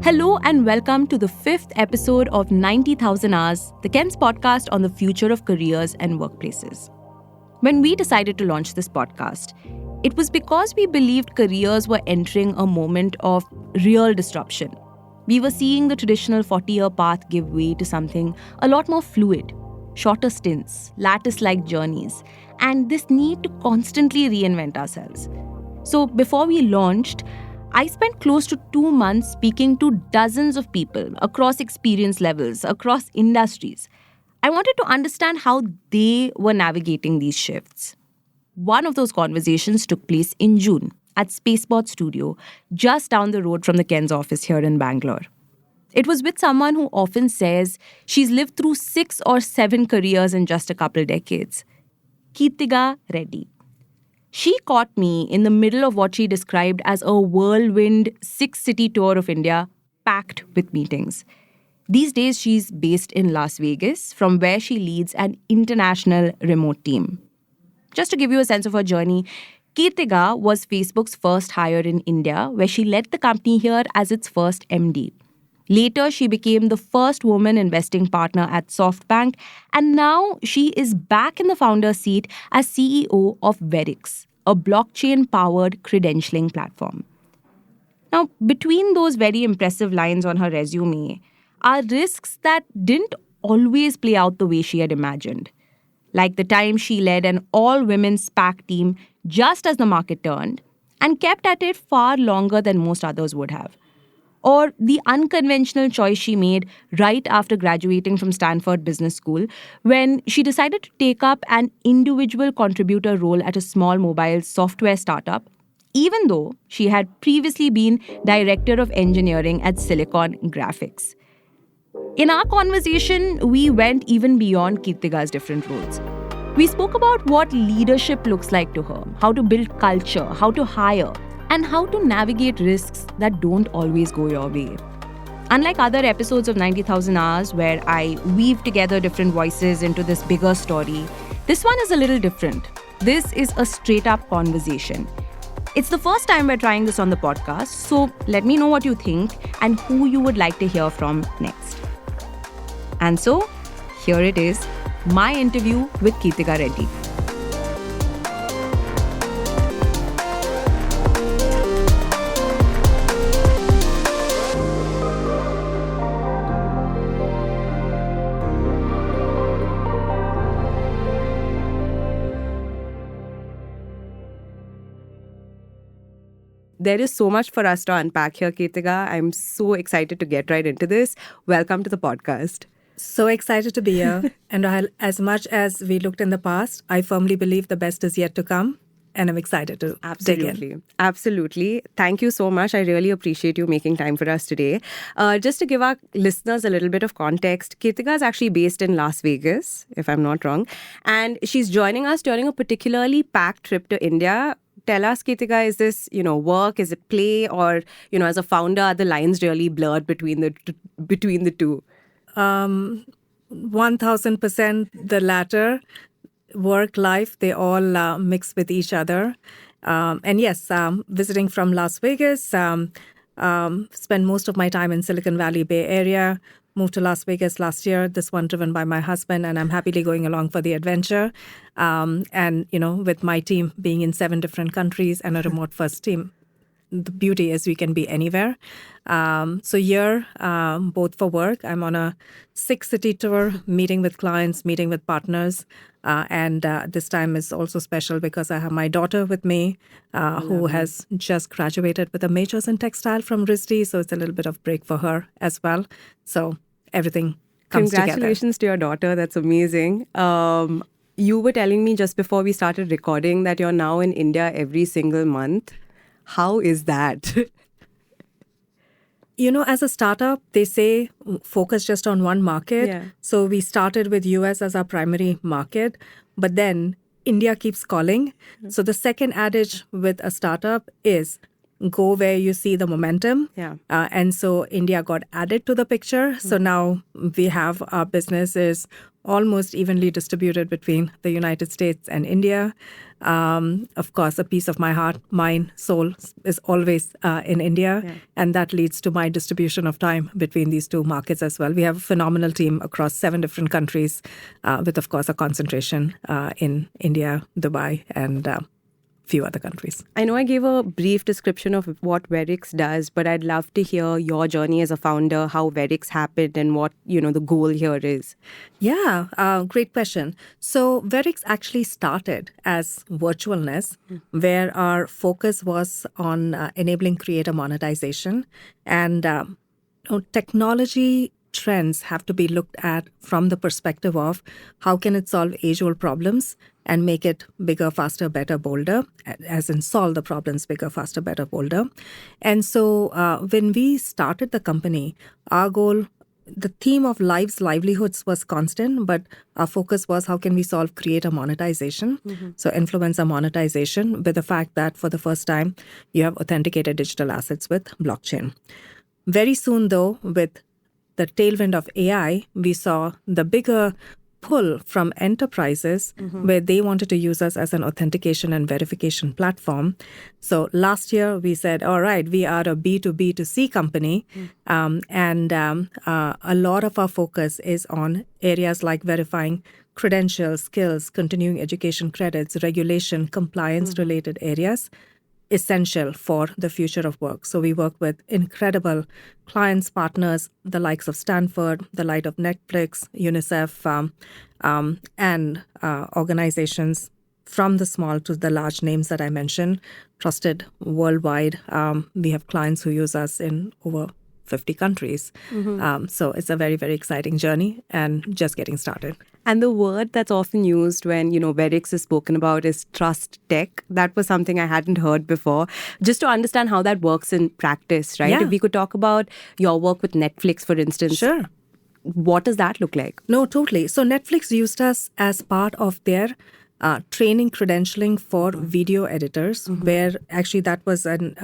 Hello and welcome to the fifth episode of 90,000 Hours, the Ken's podcast on the future of careers and workplaces. When we decided to launch this podcast, it was because we believed careers were entering a moment of real disruption. We were seeing the traditional 40-year path give way to something a lot more fluid, shorter stints, lattice-like journeys, and this need to constantly reinvent ourselves. So before we launched, I spent close to 2 months speaking to dozens of people across experience levels, across industries. I wanted to understand how they were navigating these shifts. One of those conversations took place in June at Spacebot Studio, just down the road from the Ken's office here in Bangalore. It was with someone who often says she's lived through 6 or 7 careers in just a couple decades. Kirthiga Reddy. She caught me in the middle of what she described as a whirlwind 6-city tour of India, packed with meetings. These days, she's based in Las Vegas, from where she leads an international remote team. Just to give you a sense of her journey, Kirthiga was Facebook's first hire in India, where she led the company here as its first MD. Later, she became the first woman investing partner at SoftBank, and now she is back in the founder's seat as CEO of Verix, a blockchain-powered credentialing platform. Now, between those very impressive lines on her resume are risks that didn't always play out the way she had imagined. Like the time she led an all-women SPAC team just as the market turned and kept at it far longer than most others would have. Or the unconventional choice she made right after graduating from Stanford Business School when she decided to take up an individual contributor role at a small mobile software startup, even though she had previously been director of engineering at Silicon Graphics. In our conversation, we went even beyond Kirthiga's different roles. We spoke about what leadership looks like to her, how to build culture, how to hire, and how to navigate risks that don't always go your way. Unlike other episodes of 90,000 Hours where I weave together different voices into this bigger story, this one is a little different. This is a straight-up conversation. It's the first time we're trying this on the podcast, so let me know what you think and who you would like to hear from next. And so, here it is, my interview with Kirthiga Reddy. There is so much for us to unpack here, Kirthiga. I'm so excited to get right into this. Welcome to the podcast. So excited to be here. And Rahel, as much as we looked in the past, I firmly believe the best is yet to come. And I'm excited to dig in. Absolutely. Thank you so much. I really appreciate you making time for us today. Just to give our listeners a little bit of context, Kirthiga is actually based in Las Vegas, if I'm not wrong. And she's joining us during a particularly packed trip to India. Tell us, Kirthiga, is this, work, is it play, or, as a founder, are the lines really blurred between the two? 1000% the latter. Work, life, they all mix with each other. And yes, visiting from Las Vegas, spent most of my time in Silicon Valley Bay Area. Moved to Las Vegas last year, this one driven by my husband, and I'm happily going along for the adventure. And, with my team being in 7 different countries and a remote first team, the beauty is we can be anywhere. So here, both for work, I'm on a 6-city tour, meeting with clients, meeting with partners. And this time is also special because I have my daughter with me, who has just graduated with a majors in textile from RISD. So it's a little bit of break for her as well. So everything comes together. Congratulations to your daughter. That's amazing. You were telling me just before we started recording that you're now in India every single month. How is that? As a startup, they say focus just on one market. Yeah. So we started with US as our primary market, but then India keeps calling. Mm-hmm. So the second adage with a startup is go where you see the momentum. Yeah. And so India got added to the picture. So now we have our business is almost evenly distributed between the United States and India. Of course, a piece of my heart, mind, soul is always in India. Yeah. And that leads to my distribution of time between these two markets as well. We have a phenomenal team across 7 different countries with, of course, a concentration in India, Dubai, and few other countries. I know I gave a brief description of what Verix does, but I'd love to hear your journey as a founder, how Verix happened and what, the goal here is. Yeah, great question. So Verix actually started as virtualness, where our focus was on enabling creator monetization. And technology trends have to be looked at from the perspective of how can it solve age-old problems and make it bigger, faster, better, bolder, as in solve the problems bigger, faster, better, bolder. And so when we started the company, our goal, the theme of livelihoods was constant, but our focus was how can we solve creator monetization, so influencer monetization, with the fact that for the first time, you have authenticated digital assets with blockchain. Very soon, though, with the tailwind of AI, we saw the bigger pull from enterprises where they wanted to use us as an authentication and verification platform. So last year we said, all right, we are a B2B2C company. And a lot of our focus is on areas like verifying credentials, skills, continuing education credits, regulation, compliance related areas, essential for the future of work. So we work with incredible clients, partners, the likes of Stanford, the likes of Netflix, UNICEF, and organizations from the small to the large names that I mentioned, trusted worldwide. We have clients who use us in over 50 countries. So it's a very, very exciting journey and just getting started. And the word that's often used when, Verix is spoken about is trust tech. That was something I hadn't heard before. Just to understand how that works in practice, right? Yeah. If we could talk about your work with Netflix, for instance. Sure. What does that look like? No, totally. So Netflix used us as part of their training credentialing for video editors, where actually that was an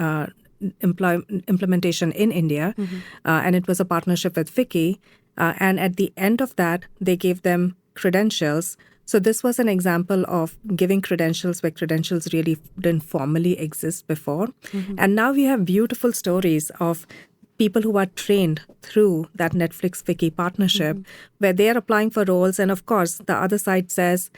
implementation in India, and it was a partnership with Vicky. And at the end of that, they gave them credentials. So this was an example of giving credentials where credentials really didn't formally exist before. And now we have beautiful stories of people who are trained through that Netflix Vicky partnership, where they are applying for roles. And of course, the other side says,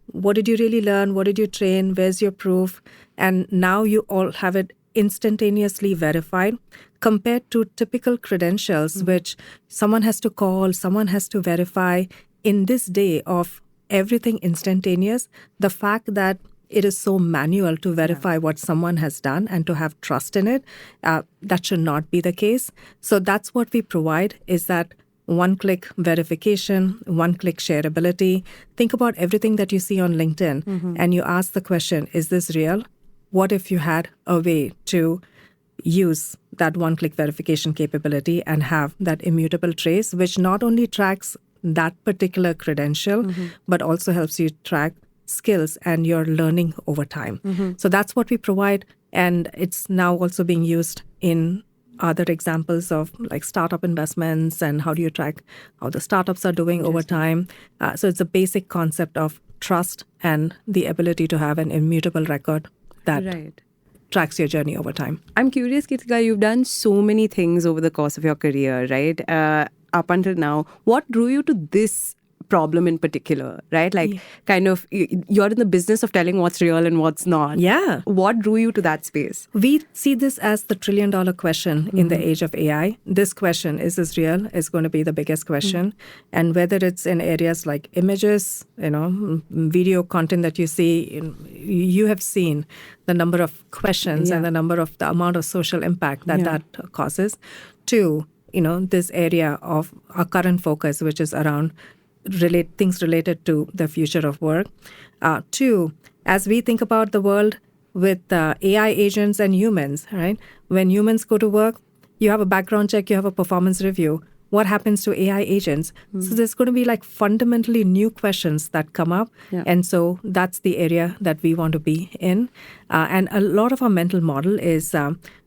what did you really learn? What did you train? Where's your proof? And now you all have it instantaneously verified, compared to typical credentials, which someone has to call, someone has to verify. In this day of everything instantaneous, the fact that it is so manual to verify what someone has done and to have trust in it, that should not be the case. So that's what we provide, is that one-click verification, one-click shareability. Think about everything that you see on LinkedIn and you ask the question, is this real? What if you had a way to use that one-click verification capability and have that immutable trace, which not only tracks that particular credential, but also helps you track skills and your learning over time. So that's what we provide. And it's now also being used in other examples of like startup investments and how do you track how the startups are doing over time. So it's a basic concept of trust and the ability to have an immutable record that tracks your journey over time. I'm curious, Kirthiga, you've done so many things over the course of your career, right? Up until now, what drew you to this problem in particular, right? Like kind of, you're in the business of telling what's real and what's not. Yeah. What drew you to that space? We see this as the trillion-dollar question in the age of AI. This question, is this real, is going to be the biggest question. And whether it's in areas like images, video content that you see, you have seen the number of questions and the amount of social impact that causes. Two, this area of our current focus, which is around things related to the future of work. Two, as we think about the world with AI agents and humans, right? When humans go to work, you have a background check, you have a performance review. what happens to AI agents? So there's going to be like fundamentally new questions that come up. Yeah. And so that's the area that we want to be in. And a lot of our mental model is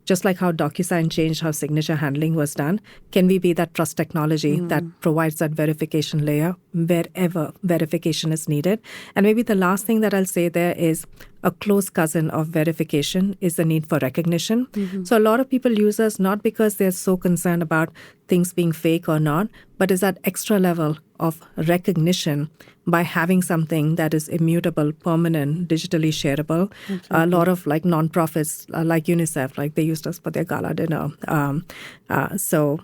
just like how DocuSign changed how signature handling was done. Can we be that trust technology that provides that verification layer wherever verification is needed? And maybe the last thing that I'll say there is a close cousin of verification is the need for recognition. So a lot of people use us not because they're so concerned about things being fake or not, but is that extra level of recognition by having something that is immutable, permanent, digitally shareable. A lot of like nonprofits like UNICEF, like they used us for their gala dinner. So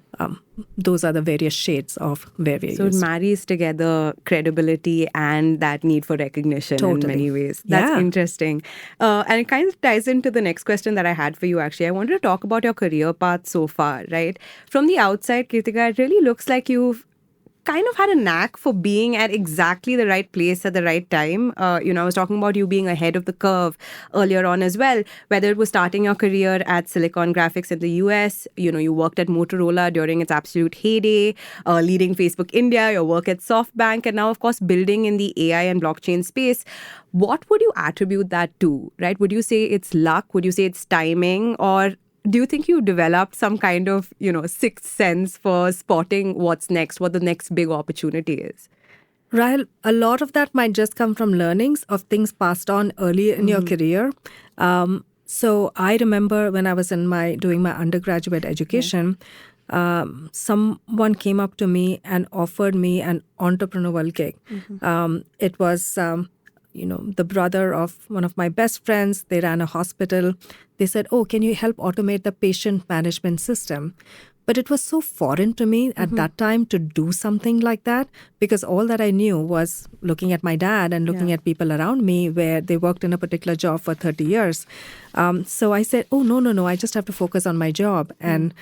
those are the various shades of where we So it marries together credibility and that need for recognition in many ways. That's interesting. And it kind of ties into the next question that I had for you, actually. I wanted to talk about your career path so far, right? From the outside, Kirthiga, it really looks like you've kind of had a knack for being at exactly the right place at the right time. I was talking about you being ahead of the curve earlier on as well, whether it was starting your career at Silicon Graphics in the US, you worked at Motorola during its absolute heyday, leading Facebook India, your work at SoftBank, and now, of course, building in the AI and blockchain space. What would you attribute that to, right? Would you say it's luck? Would you say it's timing? Or do you think you developed some kind of, sixth sense for spotting what's next, what the next big opportunity is? Rahel, a lot of that might just come from learnings of things passed on early in your career. So I remember when I was doing my undergraduate education, someone came up to me and offered me an entrepreneurial gig. It was the brother of one of my best friends. They ran a hospital. They said, "Oh, can you help automate the patient management system?" But it was so foreign to me at that time to do something like that, because all that I knew was looking at my dad and looking at people around me where they worked in a particular job for 30 years. So I said, "Oh, no, I just have to focus on my job and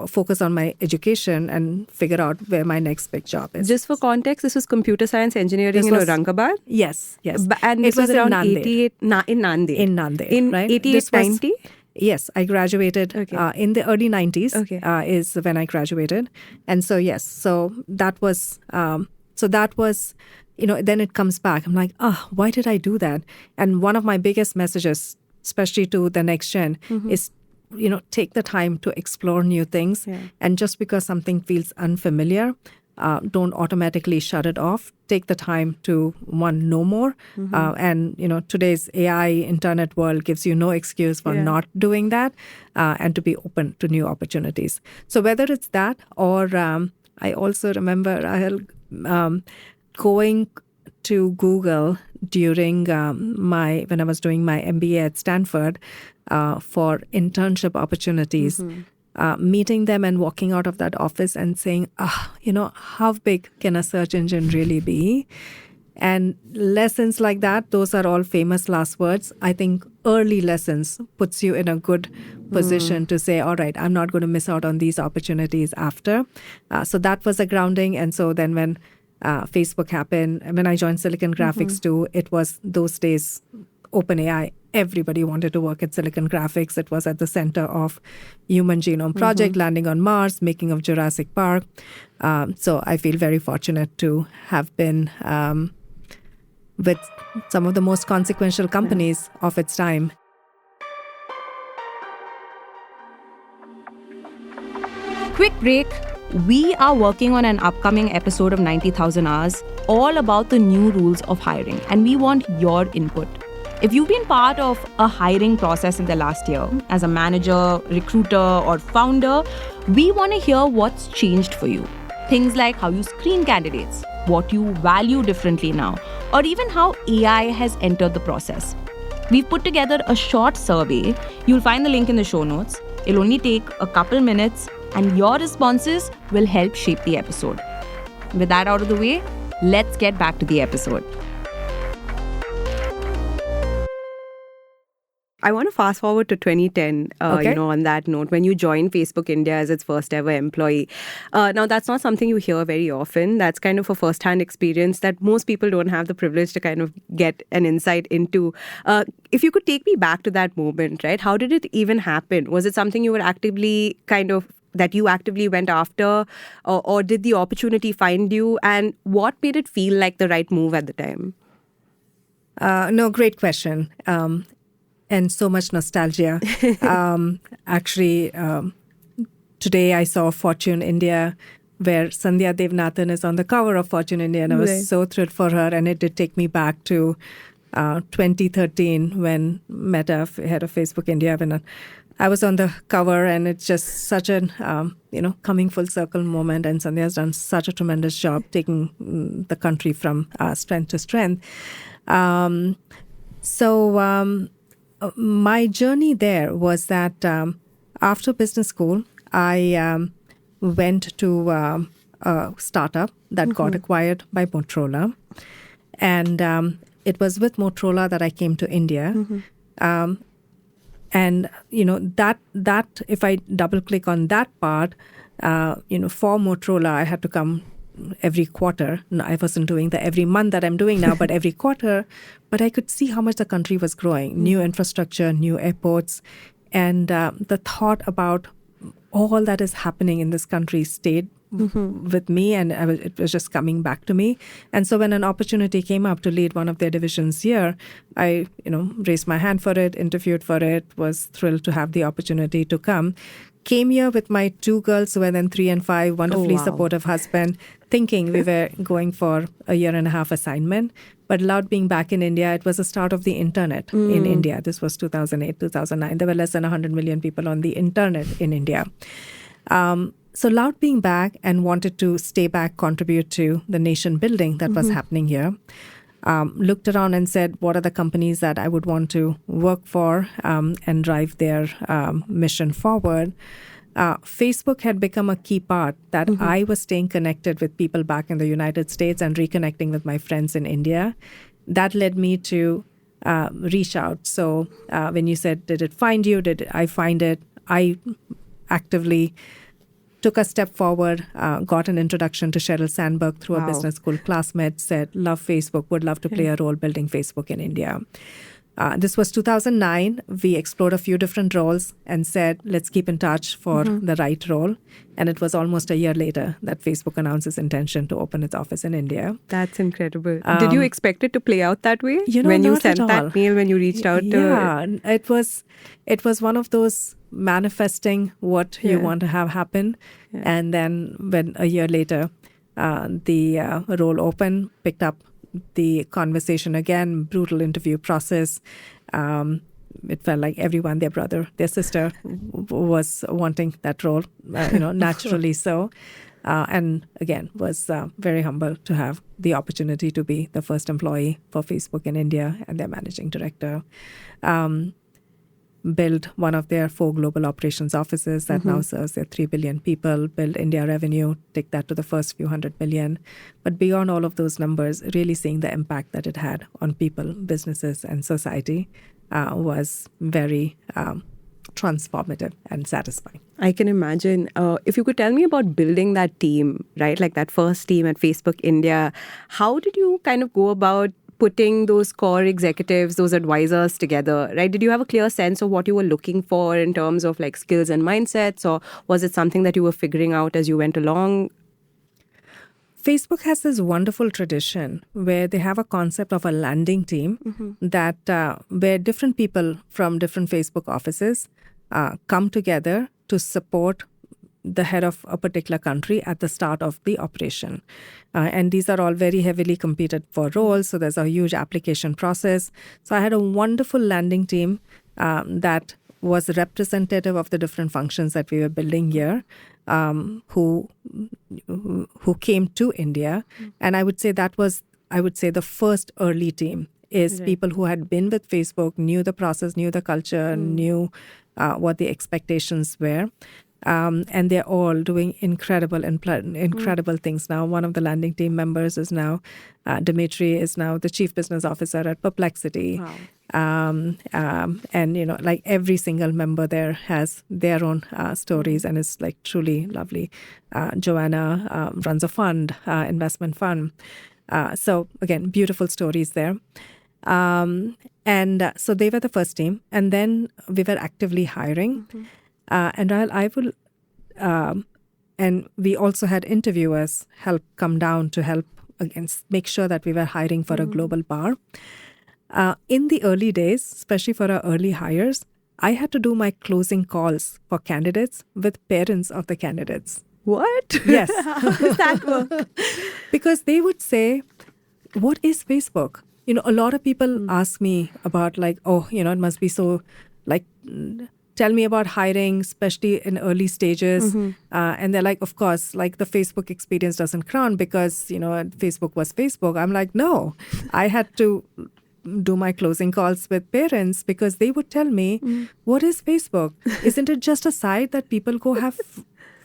focus on my education and figure out where my next big job is." Just for context, this was computer science engineering in Aurangabad? Yes. And this was around 88, in Nanded? In Nanded, in right? 88, 90? Yes, I graduated in the early 90s is when I graduated. And so, yes, so that was, then it comes back. I'm like, why did I do that? And one of my biggest messages, especially to the next gen, is take the time to explore new things. And just because something feels unfamiliar, don't automatically shut it off. Take the time to, know more. And, today's AI internet world gives you no excuse for not doing that and to be open to new opportunities. So whether it's that or I also remember Rahel going to Google during when I was doing my MBA at Stanford for internship opportunities, meeting them and walking out of that office and saying, how big can a search engine really be? And lessons like that, those are all famous last words. I think early lessons puts you in a good position to say, all right, I'm not going to miss out on these opportunities after. So that was a grounding. And so then when Facebook happened, when I joined Silicon Graphics too, it was those days, OpenAI. Everybody wanted to work at Silicon Graphics. It was at the center of Human Genome Project, landing on Mars, making of Jurassic Park. So I feel very fortunate to have been with some of the most consequential companies of its time. Quick break. We are working on an upcoming episode of 90,000 Hours all about the new rules of hiring, and we want your input. If you've been part of a hiring process in the last year as a manager, recruiter, or founder, we want to hear what's changed for you. Things like how you screen candidates, what you value differently now, or even how AI has entered the process. We've put together a short survey. You'll find the link in the show notes. It'll only take a couple minutes, and your responses will help shape the episode. With that out of the way, let's get back to the episode. I want to fast forward to 2010, on that note, when you joined Facebook India as its first ever employee. Now, that's not something you hear very often. That's kind of a first-hand experience that most people don't have the privilege to kind of get an insight into. If you could take me back to that moment, right? How did it even happen? Was it something you were actively kind of that you actively went after, or did the opportunity find you? And what made it feel like the right move at the time? No, great question. And so much nostalgia. Actually, today I saw Fortune India, where Sandhya Devnathan is on the cover of Fortune India, and I was so thrilled for her. And it did take me back to 2013 when Meta, head of Facebook India, when I was on the cover, and it's just such an coming full circle moment. And Sandhya has done such a tremendous job taking the country from strength to strength. My journey there was that after business school, I went to a startup that got acquired by Motorola. And it was with Motorola that I came to India. And, that if I double click on that part, for Motorola, I had to come every quarter. No, I wasn't doing the every month that I'm doing now, but every quarter. But I could see how much the country was growing, new infrastructure, new airports. And the thought about all that is happening in this country stayed with me, and it was just coming back to me. And so when an opportunity came up to lead one of their divisions here, I raised my hand for it, interviewed for it, was thrilled to have the opportunity to come. Came here with my 2 girls who were then 3 and 5, wonderfully supportive husband, thinking we were going for a 1.5-year assignment, but loved being back in India. It was the start of the internet in India. This was 2008, 2009. There were less than 100 million people on the internet in India. So loved being back and wanted to stay back, contribute to the nation building that was happening here. Looked around and said, what are the companies that I would want to work for and drive their mission forward? Facebook had become a key part that I was staying connected with people back in the United States and reconnecting with my friends in India. That led me to reach out. So when you said, did it find you? Did I find it? I actively took a step forward, got an introduction to Sheryl Sandberg through a business school classmate, said, love Facebook, would love to play a role building Facebook in India. This was 2009. We explored a few different roles and said, let's keep in touch for the right role. And it was almost a year later that Facebook announced its intention to open its office in India. That's incredible. Did you expect it to play out that way? When you sent that mail, when you reached out to... Yeah, it was one of those manifesting what you want to have happen. Yeah. And then when a year later, the role opened, picked up the conversation again, brutal interview process. It felt like everyone, their brother, their sister was wanting that role, naturally so. And again, was very humble to have the opportunity to be the first employee for Facebook in India and their managing director. Build one of their 4 global operations offices that now serves their 3 billion people, build India revenue, take that to the first few hundred million. But beyond all of those numbers, really seeing the impact that it had on people, businesses, and society was very transformative and satisfying. I can imagine. If you could tell me about building that team, right? Like that first team at Facebook India, how did you kind of go about putting those core executives, those advisors together, right? Did you have a clear sense of what you were looking for in terms of like skills and mindsets, or was it something that you were figuring out as you went along? Facebook has this wonderful tradition where they have a concept of a landing team that where different people from different Facebook offices come together to support the head of a particular country at the start of the operation. And these are all very heavily competed for roles, so there's a huge application process. So I had a wonderful landing team that was representative of the different functions that we were building here, who came to India. And I would say that was, the first early team is people who had been with Facebook, knew the process, knew the culture, knew what the expectations were. And they're all doing incredible things now. One of the landing team members is now, Dimitri is now the chief business officer at Perplexity. Wow. And, like every single member there has their own stories, and it's like truly lovely. Joanna runs a fund, investment fund. So again, beautiful stories there. And so they were the first team. And then we were actively hiring. And Rahel, and we also had interviewers come down to help again make sure that we were hiring for a global bar. In the early days, especially for our early hires, I had to do my closing calls for candidates with parents of the candidates. What? Yes. How does that work? Because they would say, what is Facebook? A lot of people ask me about like, oh, it must be so like, tell me about hiring, especially in early stages. And they're like, of course, like the Facebook experience doesn't count because, Facebook was Facebook. I'm like, no, I had to do my closing calls with parents because they would tell me, what is Facebook? Isn't it just a site that people go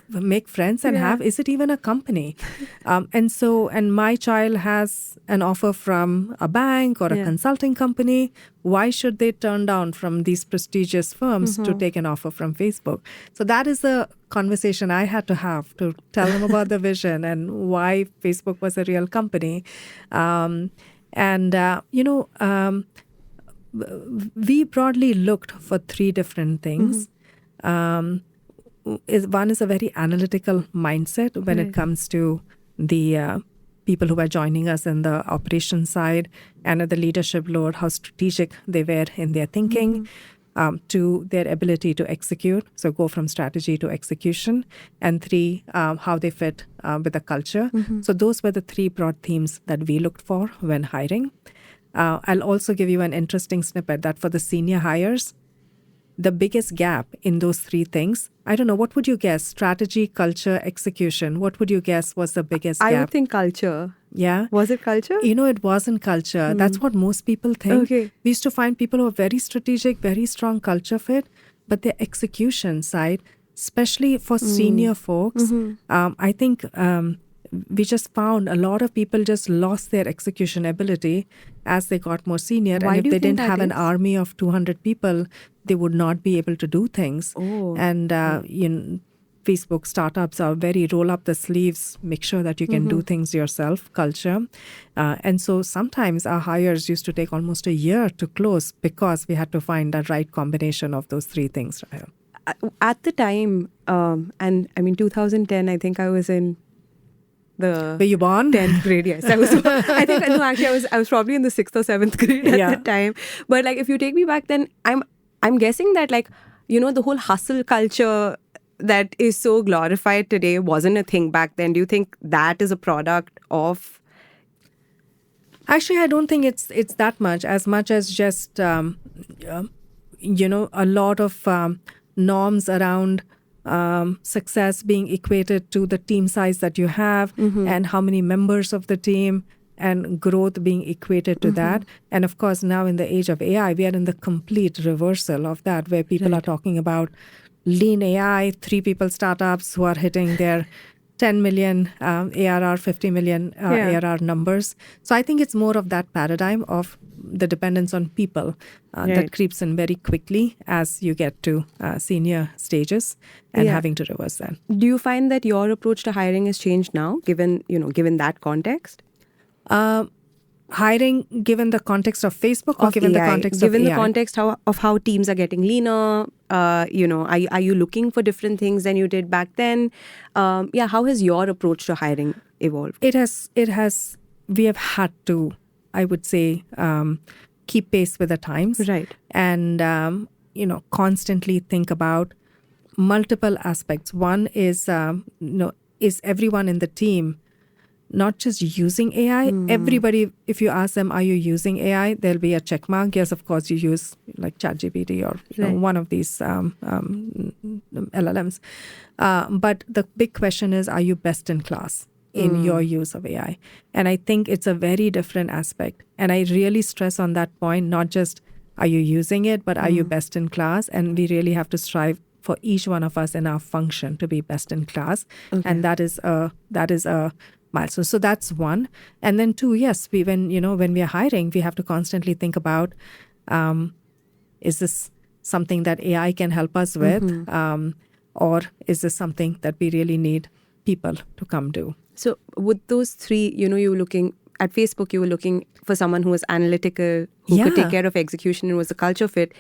make friends and have? Is it even a company? And my child has an offer from a bank or a consulting company. Why should they turn down from these prestigious firms to take an offer from Facebook? So that is the conversation I had to have to tell them about the vision and why Facebook was a real company. We broadly looked for three different things. One is a very analytical mindset when it comes to the people who were joining us in the operations side, and at the leadership load, how strategic they were in their thinking, to their ability to execute, so go from strategy to execution, and three, how they fit with the culture. So those were the three broad themes that we looked for when hiring. I'll also give you an interesting snippet that for the senior hires, the biggest gap in those three things, I don't know, what would you guess? Strategy, culture, execution. What would you guess was the biggest gap? I would think culture. Yeah. Was it culture? It wasn't culture. That's what most people think. Okay. We used to find people who are very strategic, very strong culture fit, but their execution side, especially for senior folks, I think we just found a lot of people just lost their execution ability as they got more senior. Why and do if you they think didn't have that an is? army of 200 people, they would not be able to do things. And Facebook startups are very roll up the sleeves, make sure that you can do things yourself, culture. And so sometimes our hires used to take almost a year to close because we had to find the right combination of those three things, Rahel. At the time, and I mean 2010, I think I was in the Were you born? 10th grade, yes. I was probably in the 6th or 7th grade at the time. But like, if you take me back then, I'm guessing that like, the whole hustle culture that is so glorified today wasn't a thing back then. Do you think that is a product of? Actually, I don't think it's that much as just, a lot of norms around success being equated to the team size that you have and how many members of the team, and growth being equated to that. And of course, now in the age of AI, we are in the complete reversal of that, where people are talking about lean AI, 3 people startups who are hitting their 10 million ARR, 50 million ARR numbers. So I think it's more of that paradigm of the dependence on people that creeps in very quickly as you get to senior stages and having to reverse that. Do you find that your approach to hiring has changed now, given that context? Hiring, given the context of Facebook, or given AI, the context given of the AI? context of how teams are getting leaner, are you looking for different things than you did back then? How has your approach to hiring evolved? It has. We have had to, I would say, keep pace with the times, Right? And constantly think about multiple aspects. One is, is everyone in the team not just using AI? Everybody, if you ask them, are you using AI? There'll be a check mark. Yes, of course, you use like ChatGPT or one of these LLMs. But the big question is, are you best in class in your use of AI? And I think it's a very different aspect. And I really stress on that point, not just are you using it, but are you best in class? And we really have to strive for each one of us in our function to be best in class. Okay. And that is a milestone. So that's one. And then two, yes, when we are hiring, we have to constantly think about, is this something that AI can help us with? Or is this something that we really need people to come do? So with those three, you were looking at Facebook, you were looking for someone who was analytical, who could take care of execution and was a culture fit.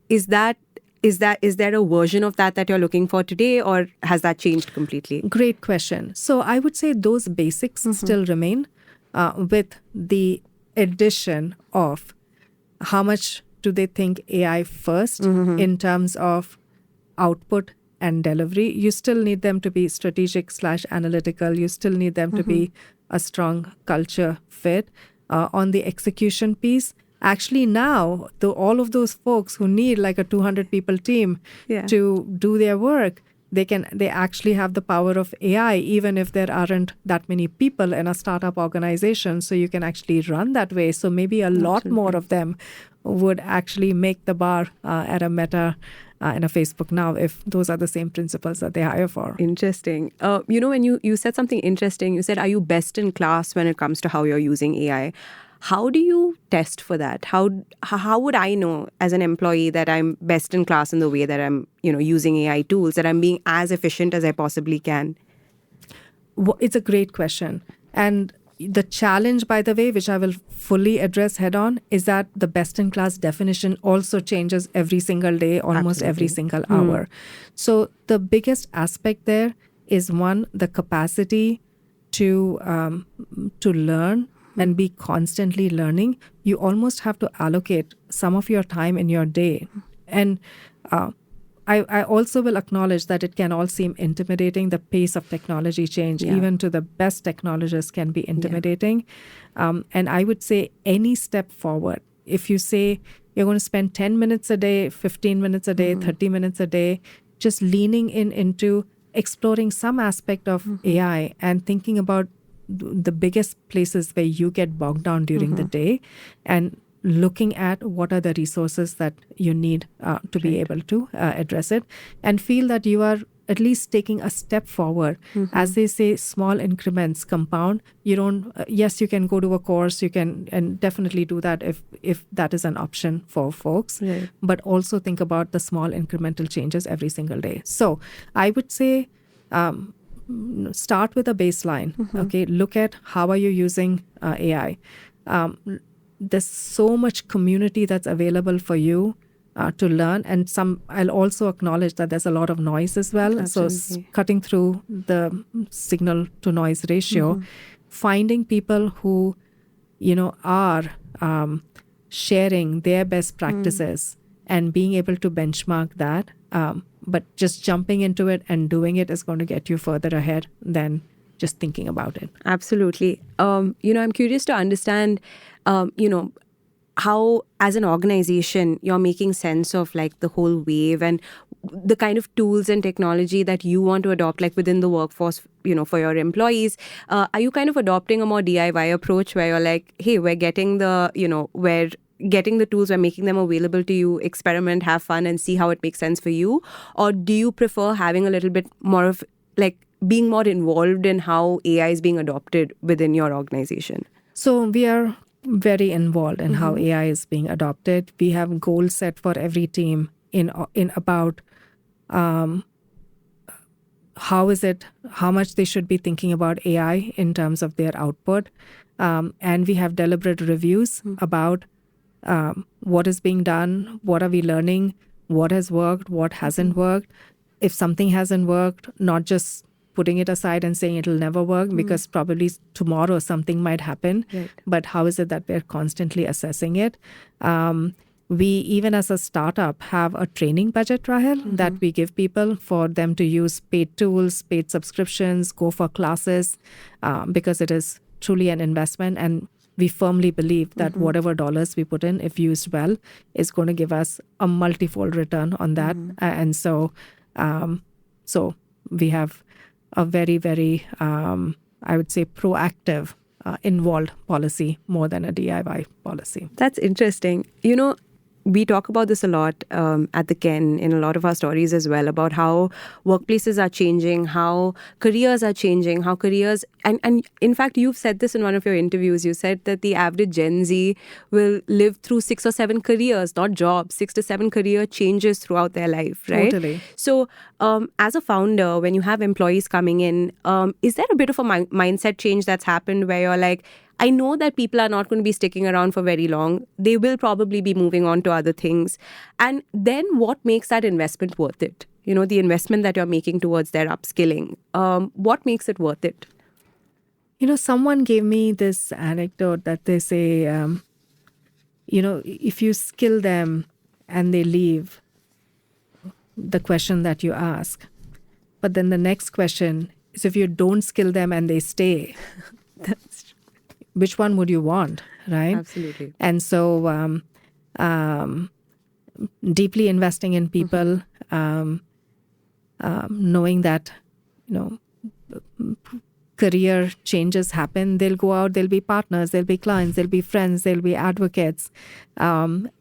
Is that is there a version of that you're looking for today, or has that changed completely? Great question. So I would say those basics still remain with the addition of how much do they think AI first in terms of output and delivery. You still need them to be strategic/analytical. You still need them to be a strong culture fit. On the execution piece, actually now, all of those folks who need like a 200 people team to do their work, they actually have the power of AI, even if there aren't that many people in a startup organization. So you can actually run that way. So maybe a lot more of them would actually make the bar at a Meta and a Facebook now, if those are the same principles that they hire for. Interesting. When you said something interesting, you said, are you best in class when it comes to how you're using AI? How do you test for that? How would I know as an employee that I'm best in class in the way that I'm, using AI tools, that I'm being as efficient as I possibly can? It's a great question. And the challenge, by the way, which I will fully address head on, is that the best in class definition also changes every single day, almost every single hour. So the biggest aspect there is, one, the capacity to learn and be constantly learning. You almost have to allocate some of your time in your day. And I also will acknowledge that it can all seem intimidating. The pace of technology change, even to the best technologists, can be intimidating. And I would say any step forward, if you say you're going to spend 10 minutes a day, 15 minutes a day, 30 minutes a day, just leaning into exploring some aspect of AI and thinking about the biggest places where you get bogged down during the day, and looking at what are the resources that you need to be able to address it, and feel that you are at least taking a step forward. As they say, small increments compound. You don't, yes, you can go to a course, you can, and definitely do that if that is an option for folks, but also think about the small incremental changes every single day. So I would say, start with a baseline. Okay, look at how are you using AI. There's so much community that's available for you to learn, and I'll also acknowledge that there's a lot of noise as well. Absolutely. So cutting through the signal to noise ratio, finding people who are sharing their best practices and being able to benchmark that. But just jumping into it and doing it is going to get you further ahead than just thinking about it. Absolutely. I'm curious to understand, how as an organization you're making sense of like the whole wave and the kind of tools and technology that you want to adopt, like within the workforce, for your employees. Are you kind of adopting a more DIY approach where you're like, hey, we're getting we're getting the tools, we're making them available to you, experiment, have fun, and see how it makes sense for you? Or do you prefer having a little bit more of like being more involved in how AI is being adopted within your organization? So we are very involved in how AI is being adopted. We have goals set for every team in about how much they should be thinking about AI in terms of their output. And we have deliberate reviews about what is being done, what are we learning, what has worked, what hasn't worked. If something hasn't worked, not just putting it aside and saying it'll never work, because probably tomorrow something might happen. But how is it that we're constantly assessing it? We, even as a startup, have a training budget, Rahel, that we give people for them to use paid tools, paid subscriptions, go for classes, because it is truly an investment. And we firmly believe that whatever dollars we put in, if used well, is going to give us a multifold return on that. And so we have a very, very, I would say, proactive, involved policy more than a DIY policy. That's interesting. We talk about this a lot at the Ken in a lot of our stories as well, about how workplaces are changing, how careers are changing, how careers... And in fact, you've said this in one of your interviews. You said that the average Gen Z will live through 6 or 7 careers, not jobs, 6 to 7 career changes throughout their life, right? Totally. So as a founder, when you have employees coming in, is there a bit of a mindset change that's happened where you're like, I know that people are not going to be sticking around for very long. They will probably be moving on to other things. And then what makes that investment worth it? The investment that you're making towards their upskilling. What makes it worth it? Someone gave me this anecdote that they say, if you skill them and they leave, the question that you ask. But then the next question is, if you don't skill them and they stay, which one would you want, right? Absolutely. And so deeply investing in people, knowing that, career changes happen. They'll go out, they'll be partners, they'll be clients, they'll be friends, they'll be advocates. And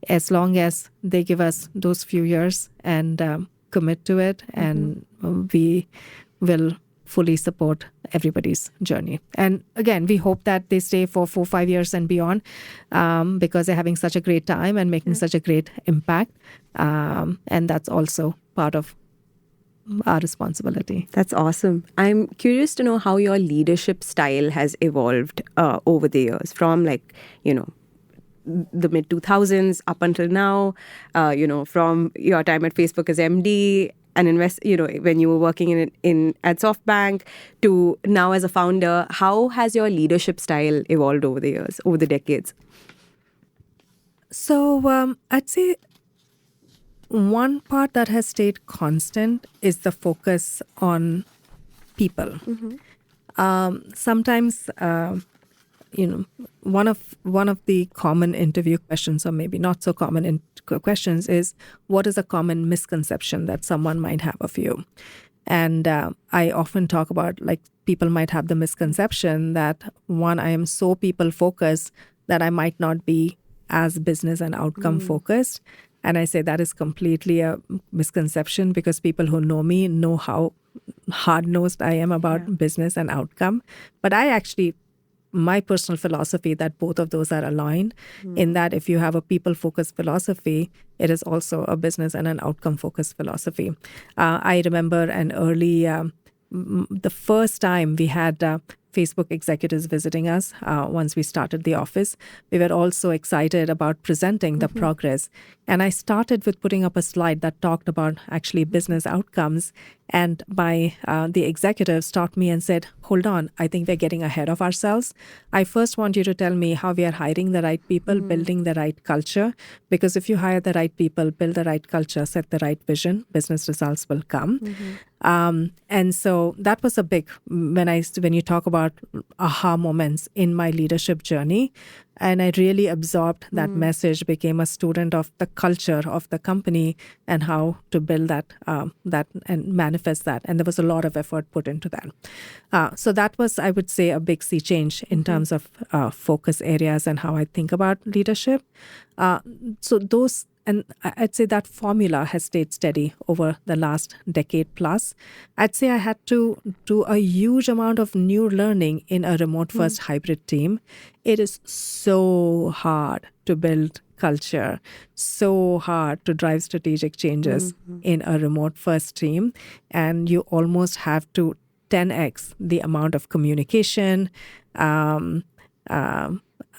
as long as they give us those few years and commit to it, and we will fully support everybody's journey. And again, we hope that they stay for 4-5 years and beyond, because they're having such a great time and making such a great impact. And that's also part of our responsibility. That's awesome. I'm curious to know how your leadership style has evolved over the years, from the mid 2000s up until now, from your time at Facebook as MD and when you were working at SoftBank to now as a founder. How has your leadership style evolved over the years, over the decades? So I'd say one part that has stayed constant is the focus on people. Sometimes, one of the common interview questions, or maybe not so common questions, is what is a common misconception that someone might have of you? And I often talk about, people might have the misconception that, one, I am so people focused that I might not be as business and outcome focused. And I say that is completely a misconception, because people who know me know how hard-nosed I am about business and outcome. But my personal philosophy that both of those are aligned, in that if you have a people-focused philosophy, it is also a business and an outcome-focused philosophy. I remember the first time we had Facebook executives visiting us once we started the office. We were all so excited about presenting the progress. And I started with putting up a slide that talked about actually business outcomes. And the executives stopped me and said, hold on, I think we're getting ahead of ourselves. I first want you to tell me how we are hiring the right people, building the right culture. Because if you hire the right people, build the right culture, set the right vision, business results will come. And so that was a big, when you talk about aha moments in my leadership journey, and I really absorbed that message, became a student of the culture of the company and how to build that and manifest that. And there was a lot of effort put into that. So that was, I would say, a big sea change in terms of focus areas and how I think about leadership. So those, and I'd say that formula has stayed steady over the last decade plus. I'd say I had to do a huge amount of new learning in a remote-first hybrid team. It is so hard to build culture, so hard to drive strategic changes in a remote-first team. And you almost have to 10x the amount of communication,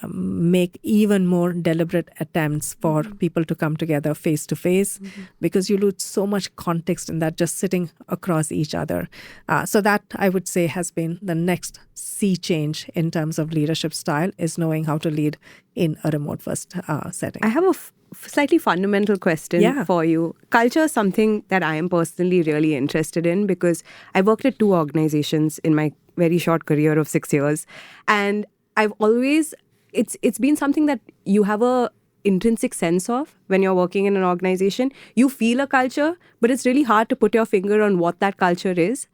make even more deliberate attempts for people to come together face to face, because you lose so much context in that, just sitting across each other. So that, I would say, has been the next sea change in terms of leadership style, is knowing how to lead in a remote first setting. I have a slightly fundamental question for you. Culture is something that I am personally really interested in, because I worked at 2 organizations in my very short career of 6 years. And I've always, it's been something that you have a intrinsic sense of when you're working in an organization. You feel a culture, but it's really hard to put your finger on what that culture is.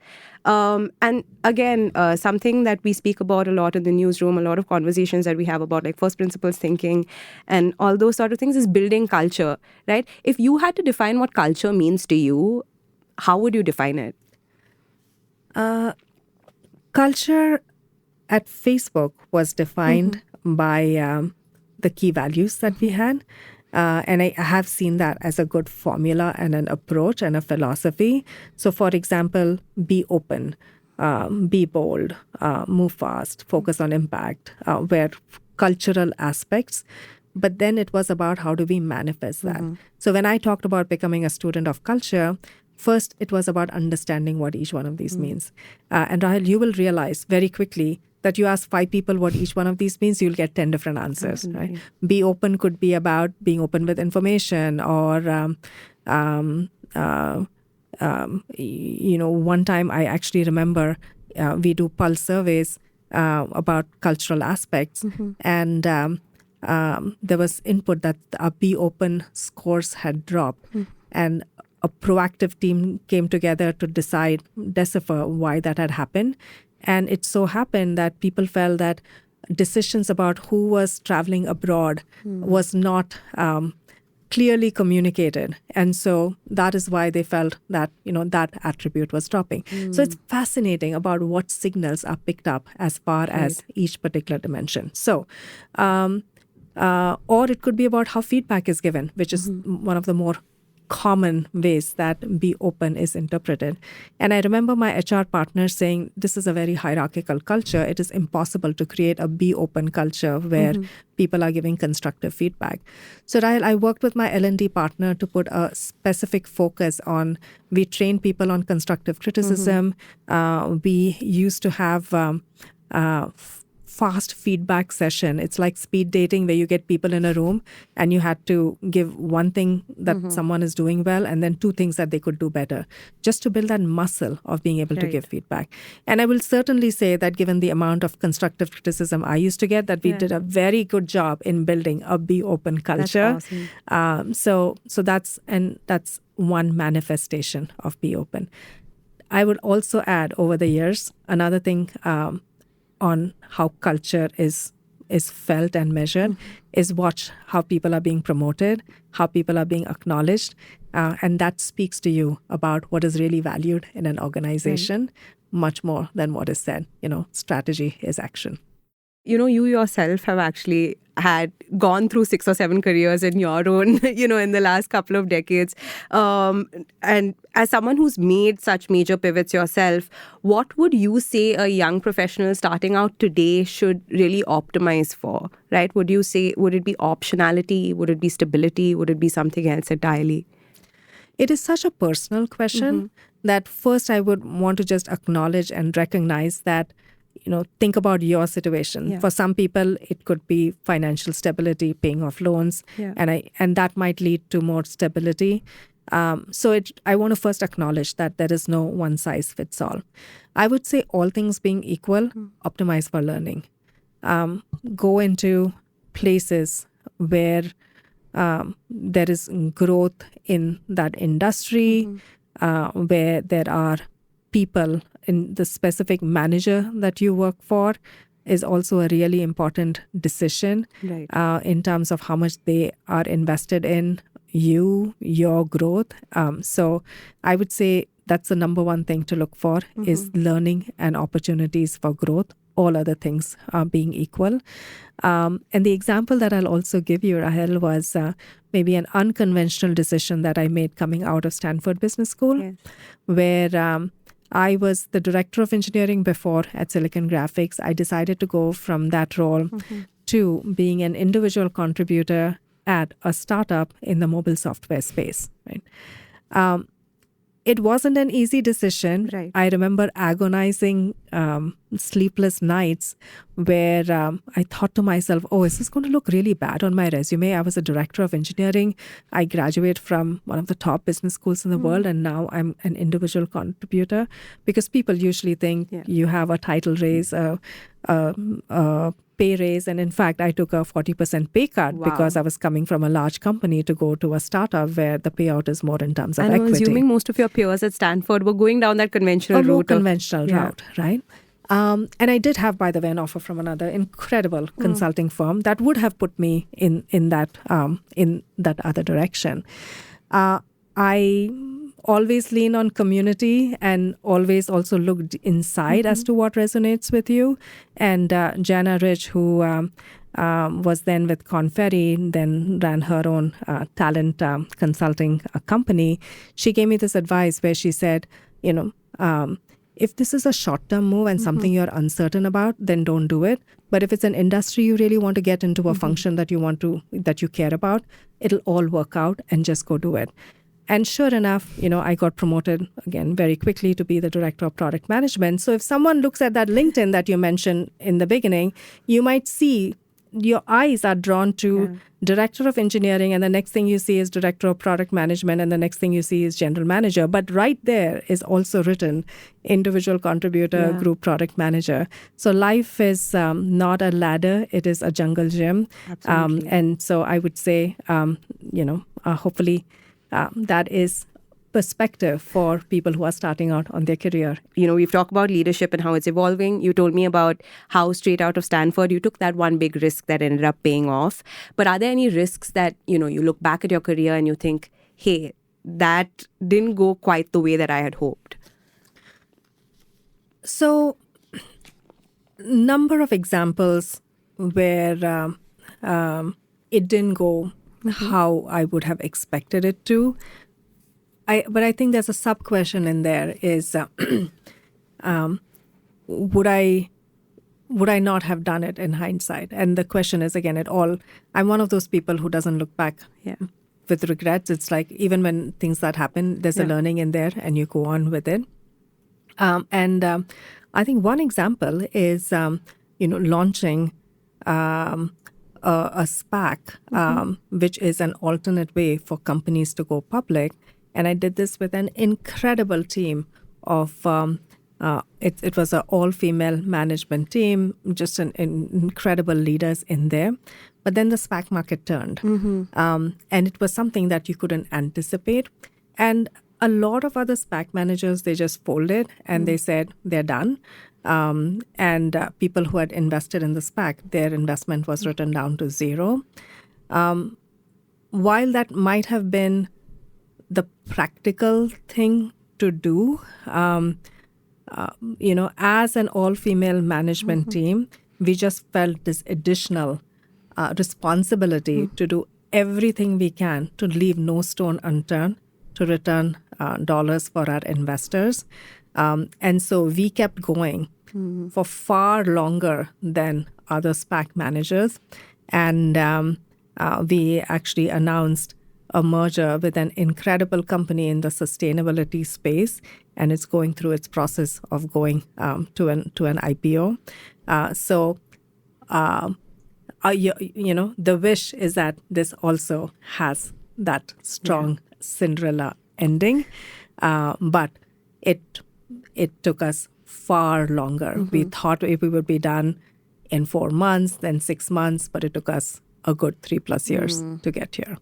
And again, something that we speak about a lot in the newsroom, a lot of conversations that we have about first principles thinking and all those sort of things, is building culture, right? If you had to define what culture means to you, how would you define it? Culture at Facebook was defined by the key values that we had. And I have seen that as a good formula and an approach and a philosophy. So, for example, be open. be bold, move fast, focus on impact, were cultural aspects. But then it was about how do we manifest that. So when I talked about becoming a student of culture, first it was about understanding what each one of these means. And Rahel, you will realize very quickly that you ask 5 people what each one of these means, you'll get 10 different answers, right? Be open could be about being open with information, or one time I actually remember we do pulse surveys about cultural aspects, and there was input that our Be Open scores had dropped, and a proactive team came together to decipher why that had happened. And it so happened that people felt that decisions about who was traveling abroad was not clearly communicated. And so that is why they felt that, that attribute was dropping. So it's fascinating about what signals are picked up as far as each particular dimension. So, or it could be about how feedback is given, which is one of the more common ways that Be Open is interpreted. And I remember my HR partner saying, this is a very hierarchical culture. It is impossible to create a Be Open culture where people are giving constructive feedback. So Rahel, I worked with my L&D partner to put a specific focus on, we train people on constructive criticism. We used to have fast feedback session. It's like speed dating where you get people in a room and you had to give one thing that someone is doing well and then 2 things that they could do better, just to build that muscle of being able to give feedback. And I will certainly say that given the amount of constructive criticism I used to get, that we did a very good job in building a Be Open culture. That's awesome. So that's one manifestation of Be Open. I would also add over the years, another thing on how culture is felt and measured is watch how people are being promoted, how people are being acknowledged. And that speaks to you about what is really valued in an organization, much more than what is said. Strategy is action. You yourself have actually had gone through 6 or 7 careers in your own, in the last couple of decades. And as someone who's made such major pivots yourself, what would you say a young professional starting out today should really optimize for, right? Would you say, would it be optionality? Would it be stability? Would it be something else entirely? It is such a personal question that first I would want to just acknowledge and recognize that think about your situation. For some people, it could be financial stability, paying off loans, and that might lead to more stability. So I want to first acknowledge that there is no one size fits all. I would say all things being equal, optimize for learning. Go into places where there is growth in that industry, where there are people in the specific manager that you work for is also a really important decision in terms of how much they are invested in your growth. So I would say that's the number one thing to look for is learning and opportunities for growth, all other things being equal. And the example that I'll also give you, Rahel, was maybe an unconventional decision that I made coming out of Stanford Business School, where I was the director of engineering before at Silicon Graphics. I decided to go from that role to being an individual contributor at a startup in the mobile software space. Right? It wasn't an easy decision. Right. I remember agonizing sleepless nights where I thought to myself, is this going to look really bad on my resume? I was a director of engineering. I graduated from one of the top business schools in the world, and now I'm an individual contributor. Because people usually think you have a title raise, a pay raise. And in fact, I took a 40% pay cut because I was coming from a large company to go to a startup where the payout is more in terms of equity. I'm assuming most of your peers at Stanford were going down that conventional route. More conventional route, right? And I did have, by the way, an offer from another incredible consulting firm that would have put me in that other direction. I always lean on community and always also looked inside as to what resonates with you. And Jana Rich, who was then with Conferry, then ran her own talent consulting company, she gave me this advice where she said, if this is a short-term move and something you're uncertain about, then don't do it. But if it's an industry you really want to get into, a function that you care about, it'll all work out, and just go do it. And sure enough, I got promoted again very quickly to be the director of product management. So if someone looks at that LinkedIn that you mentioned in the beginning, you might see your eyes are drawn to director of engineering, and the next thing you see is director of product management, and the next thing you see is general manager. But right there is also written individual contributor, group product manager. So life is not a ladder, it is a jungle gym. And so I would say, hopefully that is perspective for people who are starting out on their career. We've talked about leadership and how it's evolving. You told me about how straight out of Stanford, you took that one big risk that ended up paying off. But are there any risks that, you look back at your career and you think, hey, that didn't go quite the way that I had hoped? So, number of examples where it didn't go how I would have expected it to. But I think there's a sub-question in there is, would I not have done it in hindsight? And the question is, again, I'm one of those people who doesn't look back with regrets. It's like, even when things that happen, there's a learning in there and you go on with it. And I think one example is, launching a SPAC, which is an alternate way for companies to go public. And I did this with an incredible team of, it was an all-female management team, just incredible leaders in there. But then the SPAC market turned. And it was something that you couldn't anticipate. And a lot of other SPAC managers, they just folded and they said they're done. And people who had invested in the SPAC, their investment was written down to zero. While that might have been the practical thing to do, as an all-female management team, we just felt this additional responsibility to do everything we can to leave no stone unturned to return dollars for our investors. And so we kept going for far longer than other SPAC managers. And we actually announced a merger with an incredible company in the sustainability space, and it's going through its process of going to an IPO. The wish is that this also has that strong Cinderella ending, but it took us far longer. We thought we would be done in 4 months, then 6 months, but it took us a good 3+ years to get here.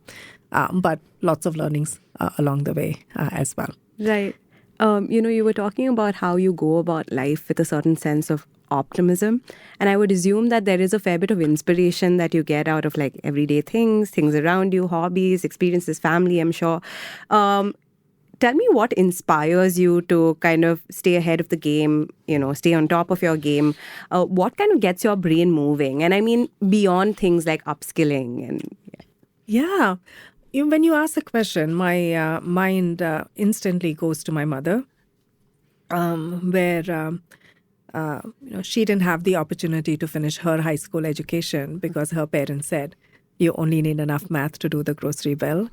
But lots of learnings along the way as well. Right. You were talking about how you go about life with a certain sense of optimism. And I would assume that there is a fair bit of inspiration that you get out of like everyday things around you, hobbies, experiences, family, I'm sure. Tell me what inspires you to kind of stay ahead of the game, stay on top of your game. What kind of gets your brain moving? And I mean, beyond things like upskilling and... Yeah. When you ask the question, my mind instantly goes to my mother, where she didn't have the opportunity to finish her high school education because her parents said, you only need enough math to do the grocery bill.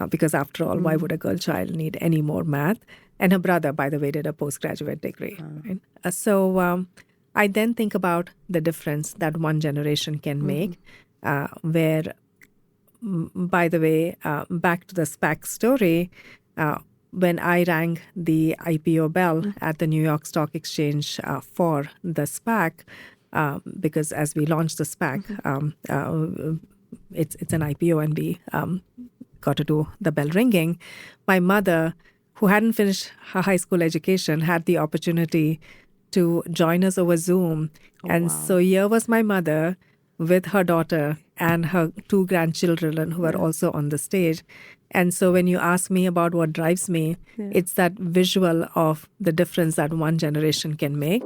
Because after all, why would a girl child need any more math? And her brother, by the way, did a postgraduate degree. Right? So I then think about the difference that one generation can make, where, by the way, back to the SPAC story, when I rang the IPO bell at the New York Stock Exchange for the SPAC, because as we launched the SPAC, it's an IPO and we got to do the bell ringing. My mother, who hadn't finished her high school education, had the opportunity to join us over Zoom. So here was my mother with her daughter and her 2 grandchildren who are also on the stage. And so when you ask me about what drives me, it's that visual of the difference that one generation can make,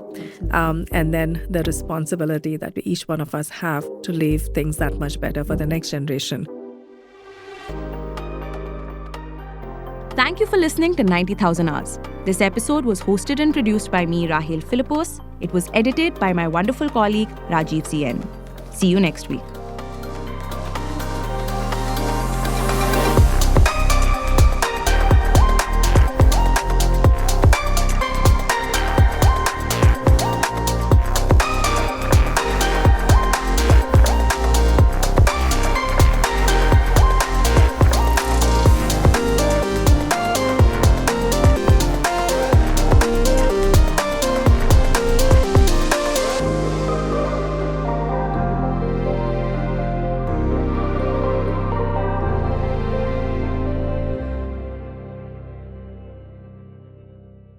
and then the responsibility that each one of us have to leave things that much better for the next generation. Thank you for listening to 90,000 Hours. This episode was hosted and produced by me, Rahel Philipose. It was edited by my wonderful colleague, Rajiv CN. See you next week.